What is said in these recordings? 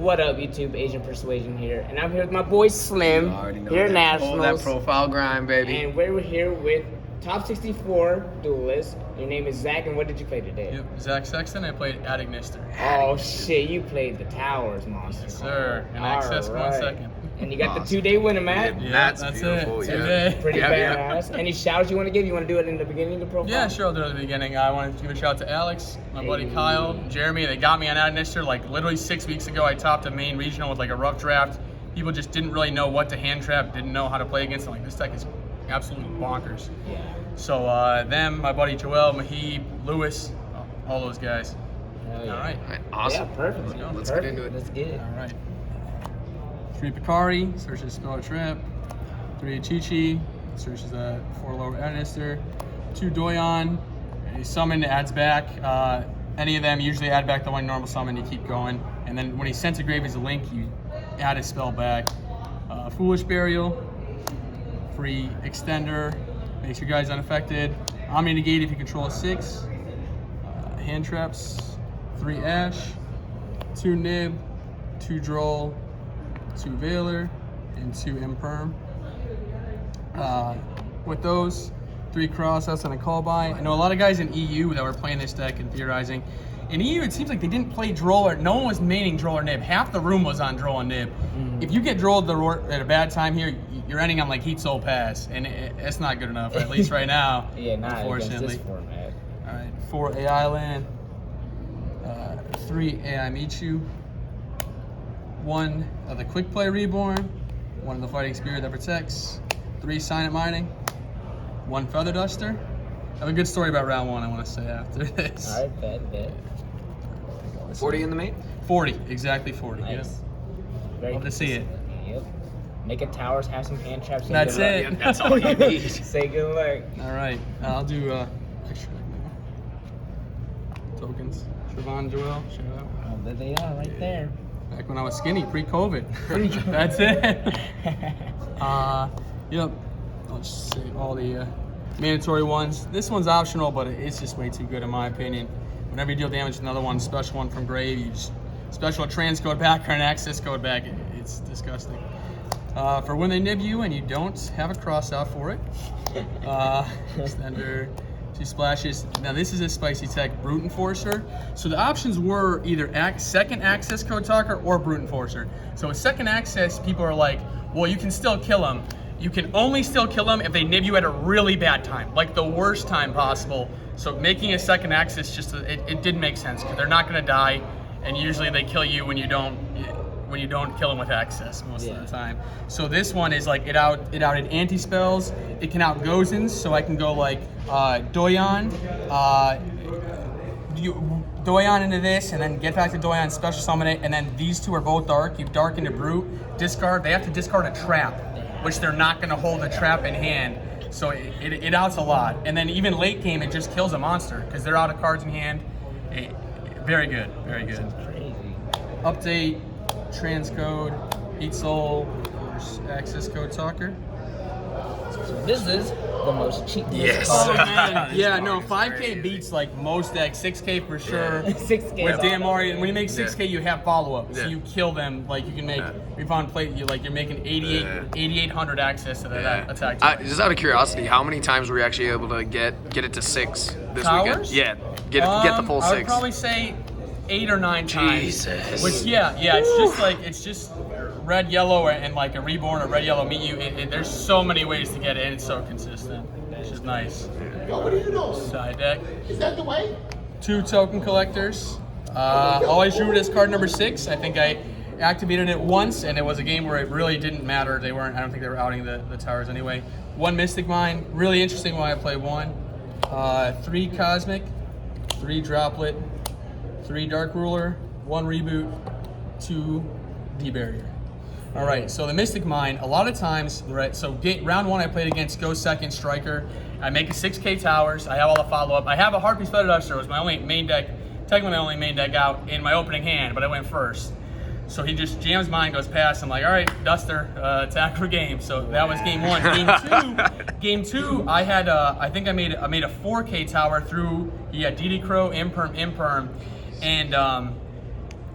What up, YouTube? Asian Persuasion here, and I'm here with my boy Slim here at Nationals. Oh, that profile grind, baby. And we're here with top 64 duelist. Your name is Zack, and what did you play today? Yep, Zach Sexton. I played Adignister. Oh shit, you played the Towers monster. Yes, sir. And access 1 second. And you got the 2-day winner, Matt. Yeah, that's beautiful. it. 2-day. Pretty badass. Any shout-outs you want to give? You want to do it in the beginning of the profile? Yeah, sure. I'll do it at the beginning. I want to give a shout out to Alex, my buddy Kyle, Jeremy. They got me on Adignister like literally 6 weeks ago. I topped a main regional with like a rough draft. People just didn't really know what to hand trap, didn't know how to play against them. Like, this deck is absolutely bonkers. Yeah. So them, my buddy Joel, Mahib, Lewis, all those guys. Hell yeah. All right. Awesome. Yeah, perfect. Let's go. Let's get into it. Let's get it. All right. 3 Picari, searches Spell Trap. 3 Chi-Chi, searches a 4 lower Adignister. 2 Doyon, a summon adds back. Any of them usually add back the one normal summon, you keep going. And then when he sends a grave as a link, you add a spell back. Foolish Burial, free Extender, makes your guys unaffected. Omni Negate if you control a 6. Hand Traps, 3 Ash, 2 Nib, 2 Droll, 2 Veiler, and 2 Imperm. With those, 3 Crossouts and a Call By. I know a lot of guys in EU that were playing this deck and theorizing. In EU, it seems like they didn't play Droll, or no one was maining Droll or Nib. Half the room was on Droll and Nib. If you get Drolled at a bad time here, you're ending on like Heat Soul Pass, and it's not good enough, at least right now. Yeah, not unfortunately. against this format. All right, 4 AI Land, 3 AI Michu, 1 of the Quick Play Reborn, 1 of the Fighting Spirit that protects, 3 Sign It Mining, 1 Feather Duster. I have a good story about round 1 I want to say after this. All right, bet. 40 in the main? 40, exactly 40. Nice. Yeah. Very Love to see it. Yep. Make a towers, have some hand traps. say That's good luck. it. That's all you need. Say good luck. All right, I'll do picture now. Tokens. Siobhan Joel, shout out. Oh, there they are, right there. Back when I was skinny, pre-COVID. That's it. Yep. I'll just say all the mandatory ones. This one's optional, but it's just way too good in my opinion. Whenever you deal damage to another one, special one from grave, you just special transcode back or an access code back. It's disgusting. For when they nib you and you don't have a cross out for it, extender, 2 splashes. Now this is a spicy tech, Brute Enforcer. So the options were either second access code talker or Brute Enforcer. So with second access, people are like, well, you can still kill them. You can only still kill them if they nib you at a really bad time, like the worst time possible. So making a second access it didn't make sense because they're not going to die, and usually they kill you when you don't kill them with access most of the time. So this one is like it outed anti spells. It can out Gozens, so I can go like Doyon, Doyon into this, and then get back to Doyon, special summon it, and then these 2 are both dark. You dark into Brute, discard. They have to discard a trap, which they're not going to hold the trap in hand. So it outs a lot. And then even late game, it just kills a monster because they're out of cards in hand. Very good, very good. Crazy. Update, transcode, Heat Soul, access code talker. So this is the most cheap. Yes. Oh man, yeah, no, 5K beats like most decks, 6K for sure. 6K. With Damari, when you make 6K, you have follow-up, so Yeah. you kill them. Like you can make, we found plate, you're making 8,800 access to that attack. Just out of curiosity, how many times were you actually able to get it to 6 this Towers? weekend? Yeah, get the full 6. I would probably say 8 or 9 times. Jesus. Which it's just red, yellow, and like a reborn or red, yellow meet you. There's so many ways to get in. It's so consistent. It's just nice. Yo, what are you doing? Side deck. Is that the way? 2 token collectors. Always drew it as card number 6. I think I activated it once, and it was a game where it really didn't matter. I don't think they were outing the towers anyway. 1 Mystic Mine. Really interesting why I play 1. 3 Cosmic. 3 Droplet. 3 Dark Ruler. 1 Reboot. 2 D-Barrier. All right, so the Mystic Mine, a lot of times, right, so round 1 I played against Go Second Striker. I make a 6K towers, I have all the follow-up. I have a Harpy's Feather Duster, it was my only main deck, technically my only main deck out in my opening hand, but I went first. So he just jams mine, goes past, I'm like, all right, Duster, attack for game. So that was game 1. Game 2, I had, I think I made a 4K tower through, he had DD Crow, Imperm, and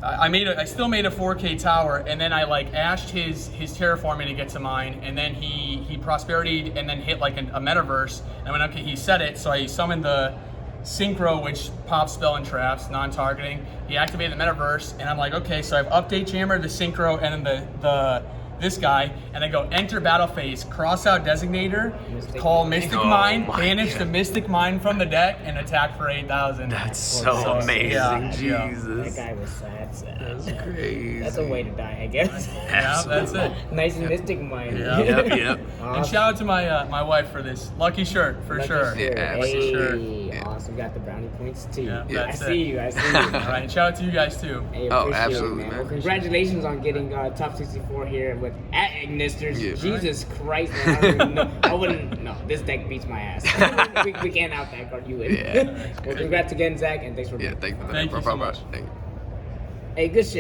I still made a 4K tower, and then I like ashed his terraforming to get to mine, and then he prosperitied and then hit like a metaverse. And I went, okay, he set it, so I summoned the synchro, which pops spell and traps, non-targeting. He activated the metaverse, and I'm like, okay, so I've update jammer, the synchro, and then the this guy, and I go enter battle phase, cross out designator, call Mystic Mine, banish the Mystic Mine from the deck, and attack for 8,000. That's so amazing, yeah. Jesus. That guy was sad. That's crazy. That's a way to die, I guess. Yeah, that's it. Nice and Mystic Mine. Yeah. Yep. And shout out to my wife for this lucky shirt, for sure. Yeah, Hey, sure. awesome. Got the brownie points too. Yeah, I that's see you. All right, and shout out to you guys too. Hey, Oh, appreciate absolutely, it, man. Well, congratulations on getting top 64 here with at Ignisters. Yeah. Jesus Christ, man. I don't even know. I wouldn't. No, this deck beats my ass. we can't out that card you with. Yeah. Well, congrats again, Zach, and thanks for Yeah, being. thank you for that. Thank you so much. Thank you. Hey, good shit.